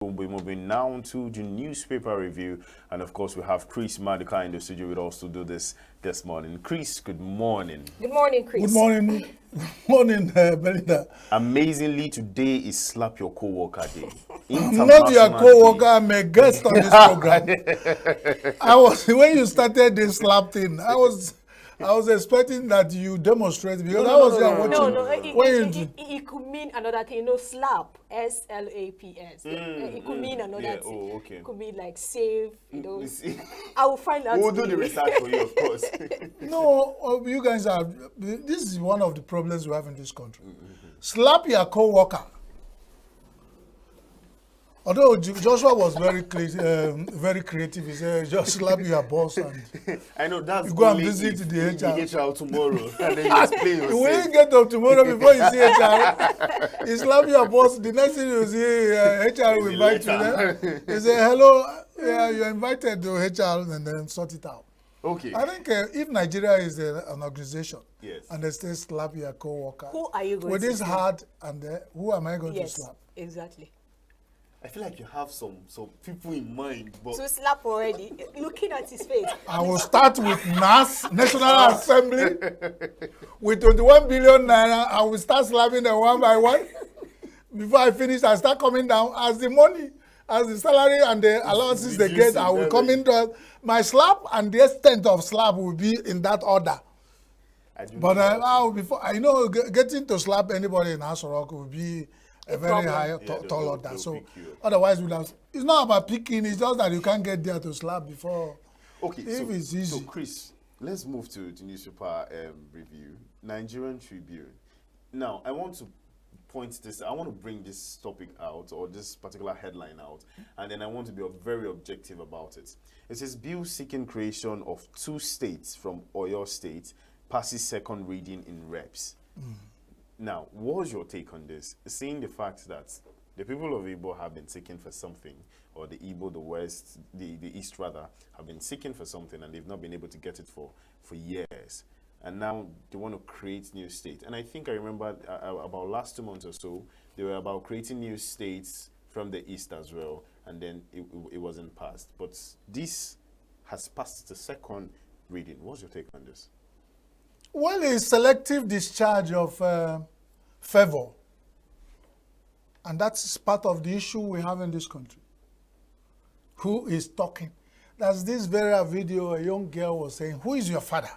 We'll be moving now to the newspaper review, and of course we have Chris Maduka in the studio with us to do this morning. Chris, good morning. Good morning, Chris. Good morning. Good morning, Belinda. Amazingly, today is Slap Your Co-worker Day. I'm not your co-worker, I'm a guest on this program. When you started this slap thing, I was expecting that you demonstrate because I was there watching. It could mean another thing. Slap, S-L-A-P-S. It could mean another thing. Oh, okay. It could be like save, I will find out. We'll do the research for you, of course. No, you guys this is one of the problems we have in this country. Slap your co-worker. Although Joshua was very creative, he said, just slap your boss and I know that's you go and visit the HR tomorrow. And then you explain yourself. You will get up tomorrow before you see HR. You slap your boss, the next thing you see, HR will invite you there. They say, hello, you're invited to HR and then sort it out. Okay. I think if Nigeria is an organization, yes, and they say slap your co-worker, who are you going with to this hard and who am I going to Yes, slap? exactly. I feel like you have some people in mind, but To slap already, looking at his face. I will start with NAS, National Assembly, with 21 billion naira. I will start slapping them one by one. Before I finish, I start coming down as the money, as the salary and the allowances they get. I will come into my slap, and the extent of slap will be in that order. But getting to slap anybody in House Rock will be a very high, tall order. So otherwise, it's not about picking. It's just that you can't get there to slap before. Okay, if it's easy. So Chris, let's move to the newspaper review. Nigerian Tribune. Now, I want to bring this topic out, or this particular headline out, and then I want to be very objective about it. It says, bill seeking creation of 2 states from Oyo State passes second reading in reps. Now, what's your take on this? Seeing the fact that the people of Igbo have been seeking for something, or the Igbo, the West, the East rather, have been seeking for something, and they've not been able to get it for years. And now they want to create new states. And I think I remember about last 2 months or so, they were about creating new states from the East as well, and then it wasn't passed. But this has passed the second reading. What's your take on this? Well, it's selective discharge of favor. And that's part of the issue we have in this country. Who is talking? There's this very video a young girl was saying, who is your father?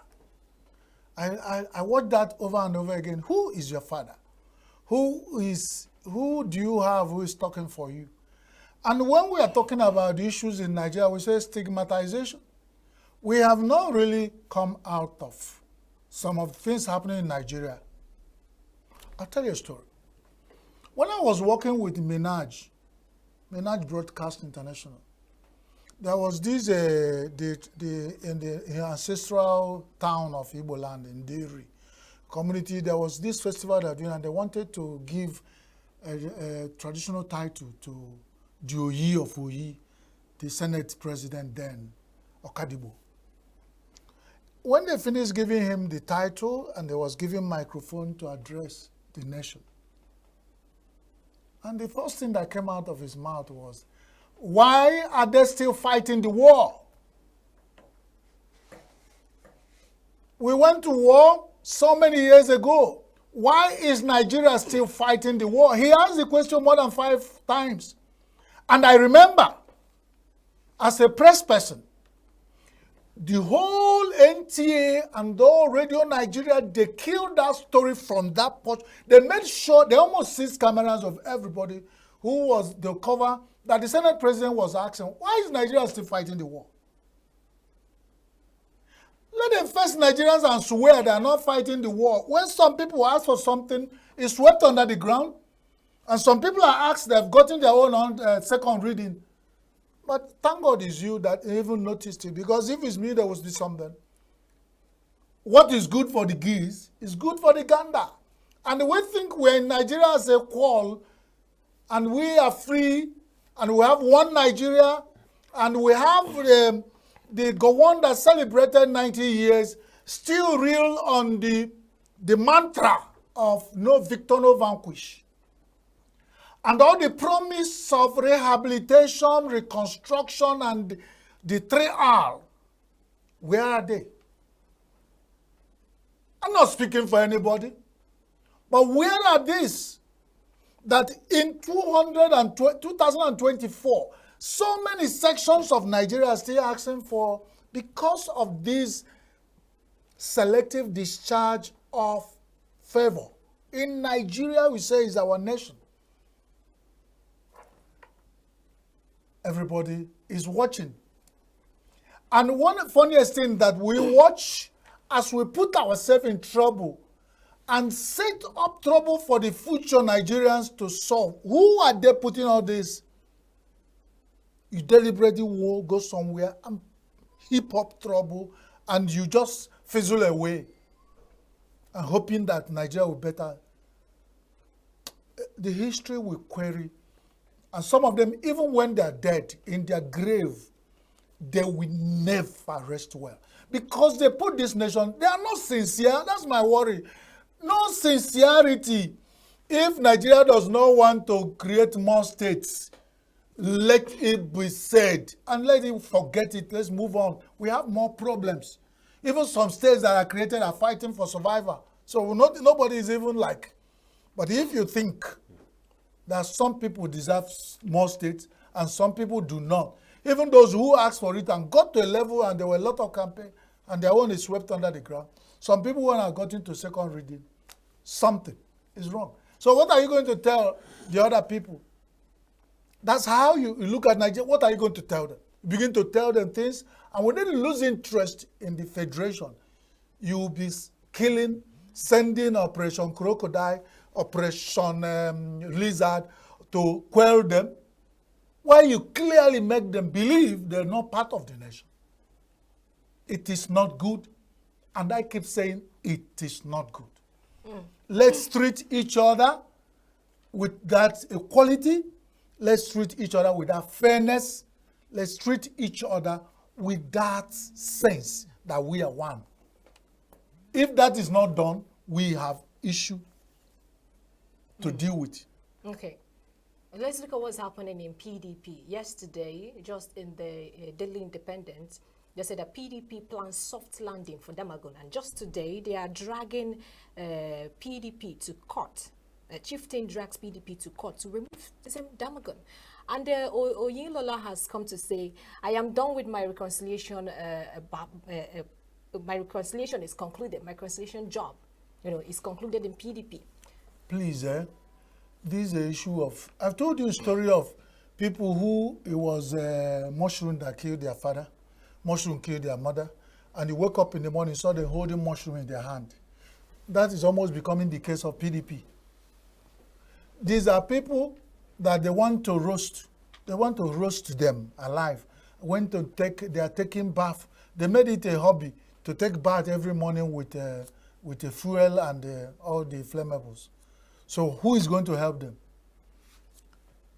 I watched that over and over again. Who is your father? Who do you have who is talking for you? And when we are talking about the issues in Nigeria, we say stigmatization. We have not really come out of some of the things happening in Nigeria. I'll tell you a story. When I was working with Minaj Broadcast International, there was this in the ancestral town of Igbo land in Deri community. There was this festival they're doing, and they wanted to give a traditional title to the Oyi of Oyi, the Senate president then, Okadibo. When they finished giving him the title, and they was giving microphone to address the nation, and the first thing that came out of his mouth was, why are they still fighting the war? We went to war so many years ago. Why is Nigeria still fighting the war? He asked the question more than 5 times. And I remember, as a press person, the whole NTA and the whole Radio Nigeria, they killed that story from that point. They made sure, they almost seized cameras of everybody who was the cover, that the Senate president was asking, why is Nigeria still fighting the war? Let them face Nigerians and swear they are not fighting the war. When some people ask for something, it's swept under the ground. And some people are asked, they've gotten their own second reading. But thank God it's you that even noticed it. Because if it's me, there was something. What is good for the geese is good for the gander. And we think we're in Nigeria as a qual, and we are free, and we have one Nigeria, and we have the Gowon that celebrated 90 years still real on the mantra of no victor, no vanquish. And all the promise of rehabilitation, reconstruction, and the 3R, where are they? I'm not speaking for anybody, but where are these? That in 2024, so many sections of Nigeria are still asking for, because of this selective discharge of favor. In Nigeria, we say is our nation. Everybody is watching. And one funniest thing that we watch as we put ourselves in trouble and set up trouble for the future Nigerians to solve. Who are they putting all this? You deliberately will go somewhere and heap up trouble and you just fizzle away and hoping that Nigeria will better. The history will query. And some of them, even when they are dead in their grave, they will never rest well. Because they put this nation, they are not sincere. That's my worry. No sincerity. If Nigeria does not want to create more states, let it be said. And let it forget it. Let's move on. We have more problems. Even some states that are created are fighting for survival. So nobody is even like. But if you think that some people deserve more states and some people do not, even those who asked for it and got to a level and there were a lot of campaign and their own is swept under the ground. Some people, when I got into second reading, something is wrong. So what are you going to tell the other people? That's how you look at Nigeria. What are you going to tell them? You begin to tell them things, and when they lose interest in the federation, you will be killing, sending Operation Crocodile, Operation Lizard to quell them, while you clearly make them believe they're not part of the nation. It is not good, and I keep saying it is not good. Let's treat each other with that equality. Let's treat each other with that fairness. Let's treat each other with that sense that we are one. If that is not done, we have issue to deal with. Okay. Let's look at what's happening in PDP. Yesterday, just in the Daily Independent, they said that PDP plans soft landing for Damagun. And just today, they are dragging PDP to court. Chieftain drags PDP to court to remove the same Damagun. And Oyinlola has come to say, I am done with my reconciliation. My reconciliation is concluded. My reconciliation job, is concluded in PDP. Please, this is the issue of, I've told you a story of people who it was mushroom that killed their father, mushroom killed their mother, and you wake up in the morning, saw them holding mushroom in their hand. That is almost becoming the case of PDP. These are people that they want to roast. They want to roast them alive. They are taking bath. They made it a hobby to take bath every morning with the fuel and all the flammables. So who is going to help them?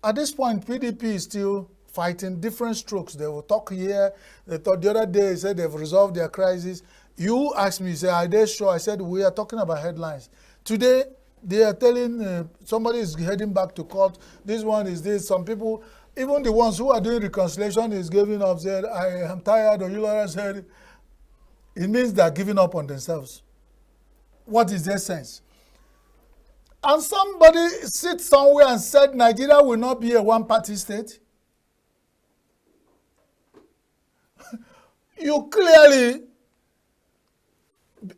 At this point, PDP is still fighting different strokes. They will talk here. They thought the other day, they said they've resolved their crisis. You asked me, you say, are they sure? I said, we are talking about headlines. Today, they are telling somebody is heading back to court. This one is this. Some people, even the ones who are doing reconciliation is giving up, said, I am tired, or you said, it means they are giving up on themselves. What is their sense? And somebody sits somewhere and said Nigeria will not be a one-party state. You clearly,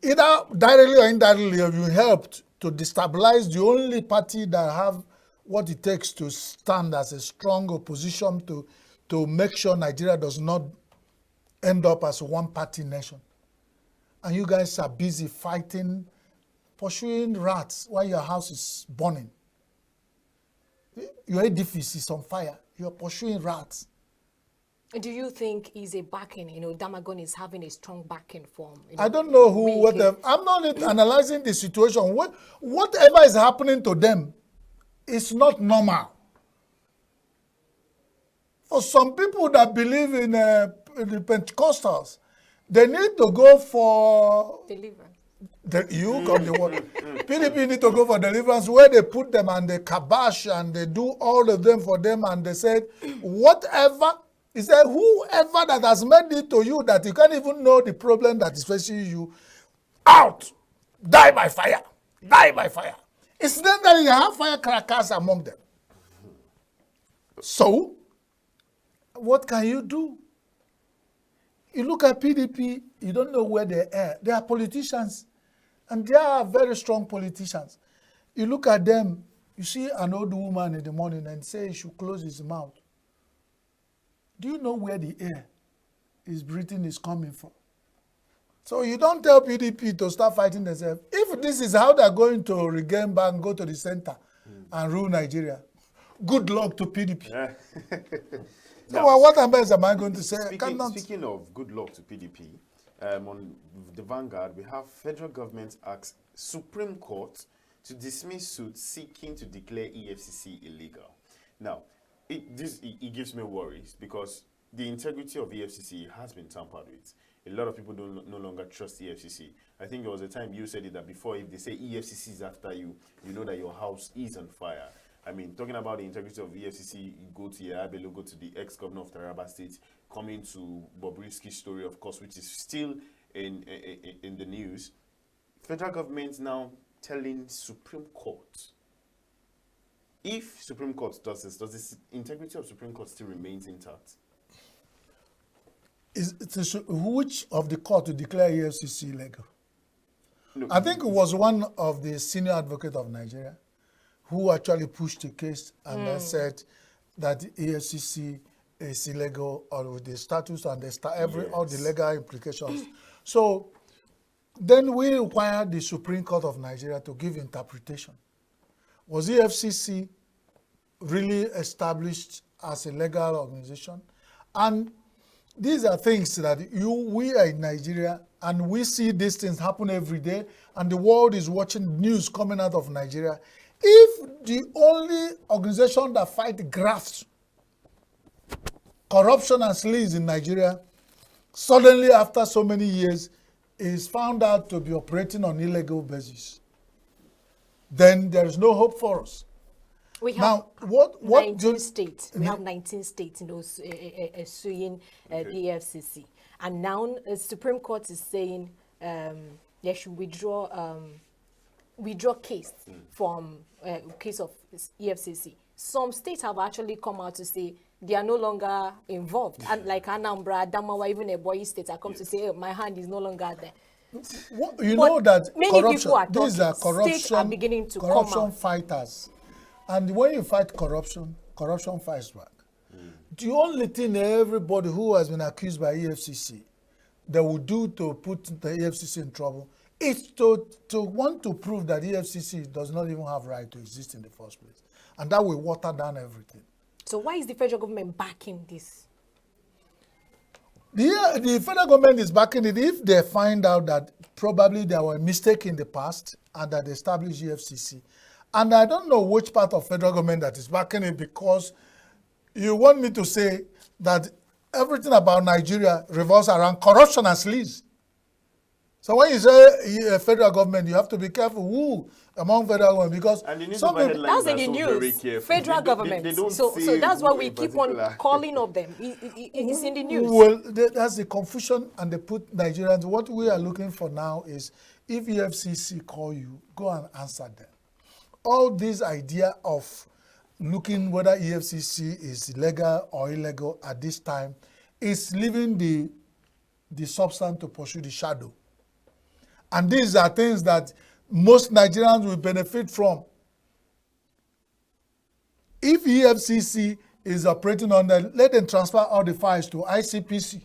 either directly or indirectly, have you helped to destabilize the only party that have what it takes to stand as a strong opposition to make sure Nigeria does not end up as a one-party nation. And you guys are busy fighting, pursuing rats while your house is burning. Your edifice is on fire. You're pursuing rats. Do you think is a backing, Damagun is having a strong backing from? I don't know who, whatever. I'm not analyzing the situation. Whatever is happening to them is not normal. For some people that believe in the Pentecostals, they need to go for deliverance. You come the word. PDP need to go for deliverance where they put them and they kabash and they do all of them for them and they said, whatever, he said, whoever that has made it to you that you can't even know the problem that is facing you, out, die by fire, die by fire. It's then that you have firecrackers among them. So, what can you do? You look at PDP, you don't know where they are. They are politicians, and they are very strong politicians. You look at them, you see an old woman in the morning and say he should close his mouth. Do you know where the air his breathing is coming from? So you don't tell PDP to start fighting themselves. If this is how they're going to regain back and go to the center and rule Nigeria, good luck to PDP. So what else am I going to say? Speaking of good luck to PDP, on the Vanguard, we have federal government asks Supreme Court to dismiss suit seeking to declare EFCC illegal. Now, it gives me worries because the integrity of EFCC has been tampered with. A lot of people no longer trust EFCC. I think there was a time you said it that before, if they say EFCC is after you, you know that your house is on fire. I mean, talking about the integrity of EFCC, you go to Yabelo, go to the ex-governor of Taraba State, coming to Bobrisky's story, of course, which is still in the news. Federal government now telling Supreme Court, if Supreme Court does this integrity of Supreme Court still remains intact? Which of the court to declare EFCC illegal? No, I think it was one of the senior advocates of Nigeria who actually pushed the case and then said that the EFCC is illegal or with the status and all the legal implications. So then we require the Supreme Court of Nigeria to give interpretation. Was EFCC really established as a legal organization? And these are things that we are in Nigeria and we see these things happen every day and the world is watching news coming out of Nigeria. If the only organization that fight grafts, corruption and sleaze in Nigeria, suddenly after so many years is found out to be operating on illegal basis, then there is no hope for us. We have now, 19 states. We have 19 states in those suing the EFCC. And now the Supreme Court is saying they should withdraw case from case of EFCC. Some states have actually come out to say they are no longer involved. And like Anambra, Adamawa, even a boy state, I come to say, my hand is no longer there. You know that many corruption, people are talking, these are states are beginning to corruption come out. Fighters. And when you fight corruption, corruption fights back. The only thing everybody who has been accused by EFCC that would do to put the EFCC in trouble is to want to prove that EFCC does not even have right to exist in the first place. And that will water down everything. So why is the federal government backing this? The federal government is backing it if they find out that probably there were mistakes in the past and that they established EFCC. And I don't know which part of federal government that is backing it because you want me to say that everything about Nigeria revolves around corruption and sleaze. So when you say federal government, you have to be careful who among federal government because some people, that's in the news. Federal government. So that's why we keep on calling of them. It's in the news. Well, that's the confusion, and they put Nigerians. What we are looking for now is if EFCC call you, go and answer them. All this idea of looking whether EFCC is legal or illegal at this time is leaving the substance to pursue the shadow. And these are things that most Nigerians will benefit from. If EFCC is operating on that, let them transfer all the files to ICPC.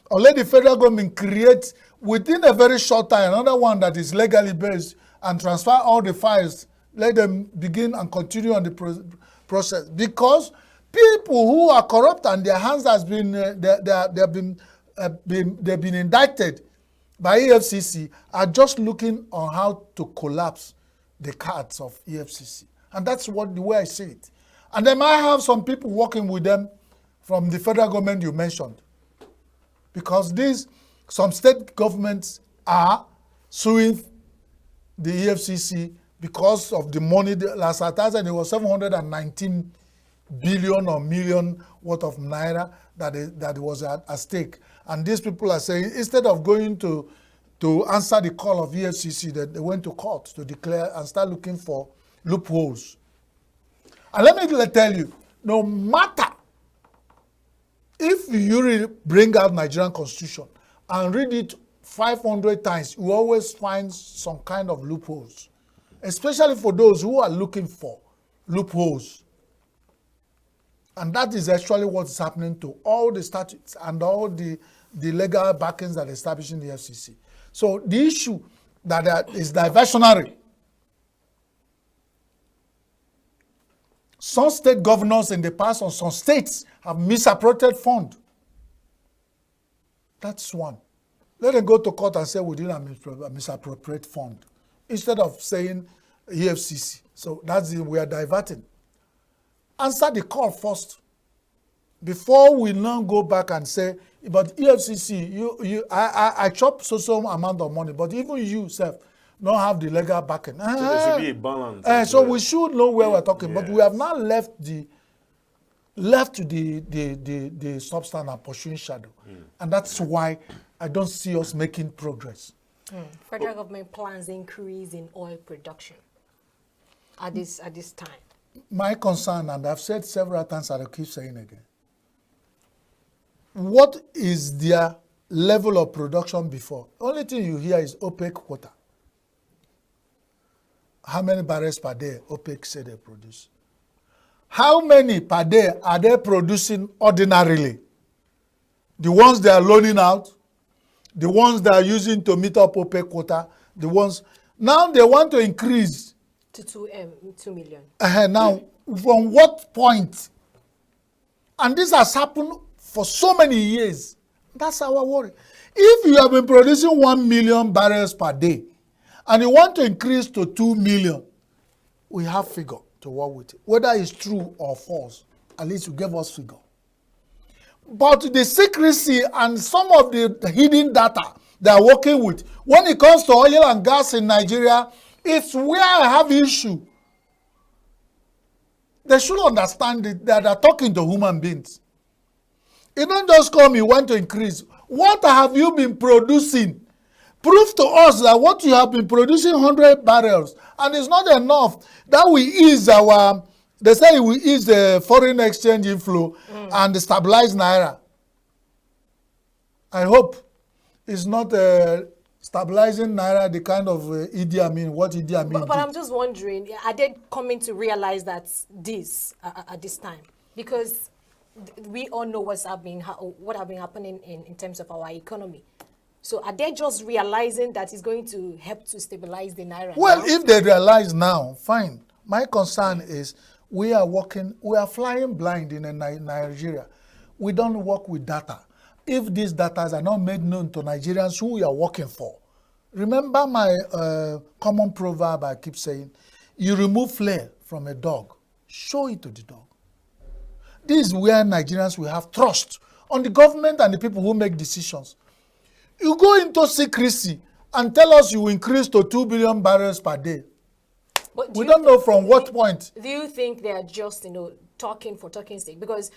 Or let the federal government create, within a very short time, another one that is legally based and transfer all the files. Let them begin and continue on the process. Because people who are corrupt and their hands has been, they've been indicted by EFCC are just looking on how to collapse the cards of EFCC. And that's the way I see it. And they might have some people working with them from the federal government you mentioned. Because some state governments are suing the EFCC because of the money. Last time it was 719 billion or million worth of naira that was at stake. And these people are saying instead of going to answer the call of EFCC, that they went to court to declare and start looking for loopholes. And let me tell you, no matter if you really bring out Nigerian Constitution and read it 500 times, you always find some kind of loopholes, especially for those who are looking for loopholes. And that is actually what's happening to all the statutes and all the legal backings that are establishing the FCC. So the issue that is diversionary. Some state governors in the past or some states have misappropriated fund. That's one. Let them go to court and say we didn't misappropriate fund instead of saying EFCC. So we are diverting. Answer the call first before we now go back and say, but EFCC, I chop so amount of money, but even you self don't have the legal backing. So there should be a balance. So we should know where we're talking, but we have not left the substance and pursuing shadow, and that's why I don't see us making progress. Federal government plans increase in oil production at this time. My concern, and I've said several times, and I'll keep saying again, what is their level of production before? Only thing you hear is OPEC quota. How many barrels per day OPEC say they produce? How many per day are they producing ordinarily? The ones they are loaning out, the ones they are using to meet up OPEC quota, the ones now they want to increase to 2 million. Now, from what point? And this has happened for so many years. That's our worry. If you have been producing 1 million barrels per day and you want to increase to 2 million, we have figure to work with it. Whether it's true or false, at least you give us figure. But the secrecy and some of the hidden data they are working with, when it comes to oil and gas in Nigeria, it's where I have issue. They should understand that they are talking to human beings. You don't just come, you want to increase. What have you been producing? Prove to us that what you have been producing 100 barrels, and it's not enough, that we ease our, they say we ease the foreign exchange inflow and stabilize Naira. I hope it's not stabilizing Naira, the kind of Idi Amin, what Idi Amin But I'm just wondering, are they coming to realize that at this time? Because we all know what have been happening in terms of our economy. So are they just realizing that it's going to help to stabilize the Naira? Well, now? if they realize now, fine. My concern is we are flying blind in Nigeria. We don't work with data. If these data are not made known to Nigerians who we are working for, remember my common proverb I keep saying, you remove flair from a dog, show it to the dog. This is where Nigerians will have trust on the government and the people who make decisions. You go into secrecy and tell us you will increase to 2 billion barrels per day. But we don't know from what point. Do you think they are just, talking for talking's sake? Because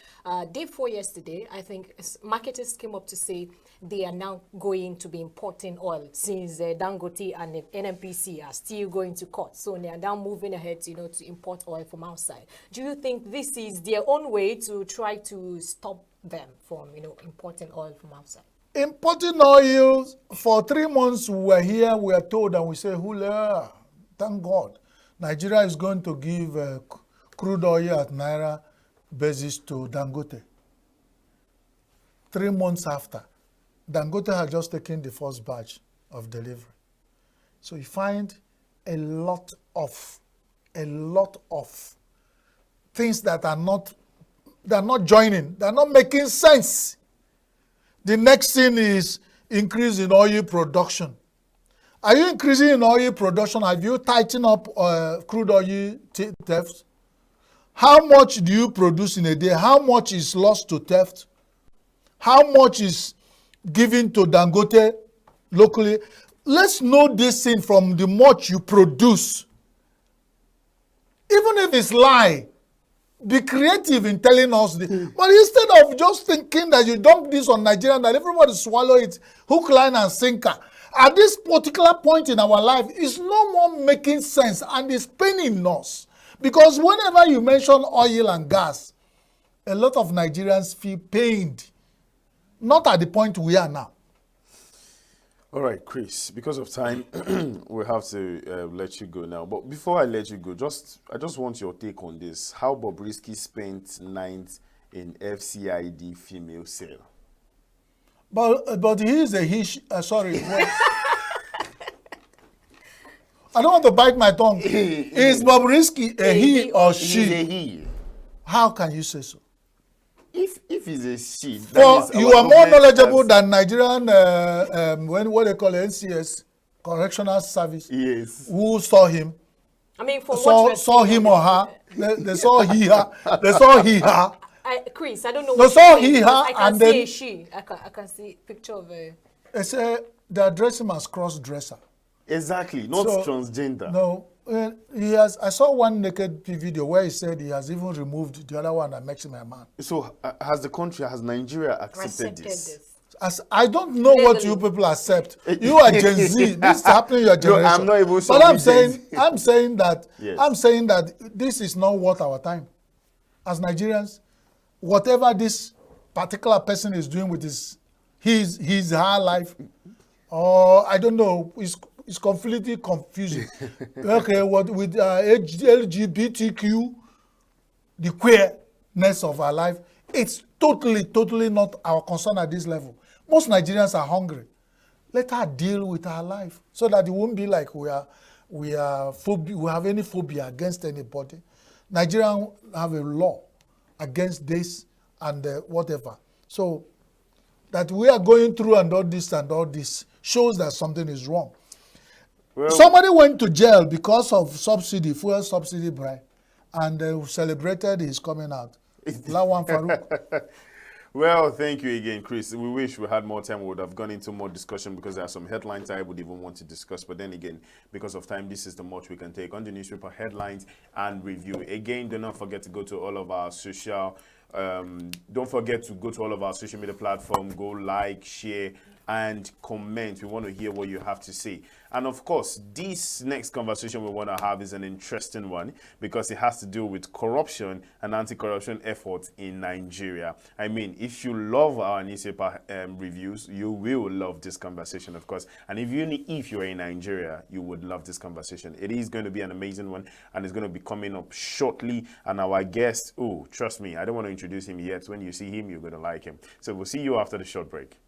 day 4 yesterday, I think marketers came up to say they are now going to be importing oil since Dangote and NNPC are still going to court. So they are now moving ahead, to import oil from outside. Do you think this is their own way to try to stop them from, importing oil from outside? Importing oil, for 3 months we were here, we are told, and we say, hula, thank God. Nigeria is going to give crude oil at Naira basis to Dangote. 3 months after, Dangote had just taken the first batch of delivery. So you find a lot of things that are not joining, they're not making sense. The next thing is increase in oil production. Are you increasing in oil production? Have you tightened up crude oil theft? How much do you produce in a day? How much is lost to theft? How much is given to Dangote locally? let's know this thing from the much you produce. Even if it's lie, be creative in telling us this. But instead of just thinking that you dump this on Nigeria, that everybody swallow it, hook, line, and sinker, at this particular point in our life, it's no more making sense and it's paining us. Because whenever you mention oil and gas, a lot of Nigerians feel pained. Not at the point we are now. All right, Chris, because of time, we have to let you go now. But before I let you go, I just want your take on this. How Bobrisky spent night in FCID female cell. But he is a he, sorry. I don't want to bite my tongue. Is Bobrisky a he or she? He's a he. How can you say so? If he's a she, For you are more knowledgeable than Nigerian, what they call NCS, Correctional Service. Yes. Who saw him? I mean, for saw him or her. They saw he, her. They saw he, her. Chris, I don't know. They saw he, her, I can and see then a she. I can see picture of a. they say they address him as cross-dresser. Exactly, not transgender. No, he has. I saw one naked video where he said he has even removed the other one that makes him a man. So has Nigeria accepted this? As I don't know what you people accept. You are Gen Z. This is happening in your generation. No, I'm not even. But I'm saying that yes. I'm saying that this is not worth our time. As Nigerians, whatever this particular person is doing with his her life, or I don't know, it's completely confusing. Okay, what with LGBTQ, the queerness of our life, it's totally not our concern at this level. Most Nigerians are hungry. Let her deal with her life so that it won't be like we have any phobia against anybody. Nigerians have a law against this and whatever. So that we are going through and all this shows that something is wrong. Well, somebody went to jail because of fuel subsidy bribe, and celebrated his coming out. Lawan Farouk. Well, thank you again, Chris. We wish we had more time. We would have gone into more discussion because there are some headlines I would even want to discuss. But then again, because of time, this is the much we can take on the newspaper headlines and review. Again, do not forget to go to all of our social. Don't forget to go to all of our social media platforms. Go like, share, and comment. We want to hear what you have to say. And of course, this next conversation we want to have is an interesting one because it has to do with corruption and anti-corruption efforts in Nigeria. I mean, if you love our newspaper reviews, you will love this conversation, of course. And if you're in Nigeria, you would love this conversation. It is going to be an amazing one, and it's going to be coming up shortly. And our guest, trust me, I don't want to introduce him yet. When you see him, you're going to like him. So we'll see you after the short break.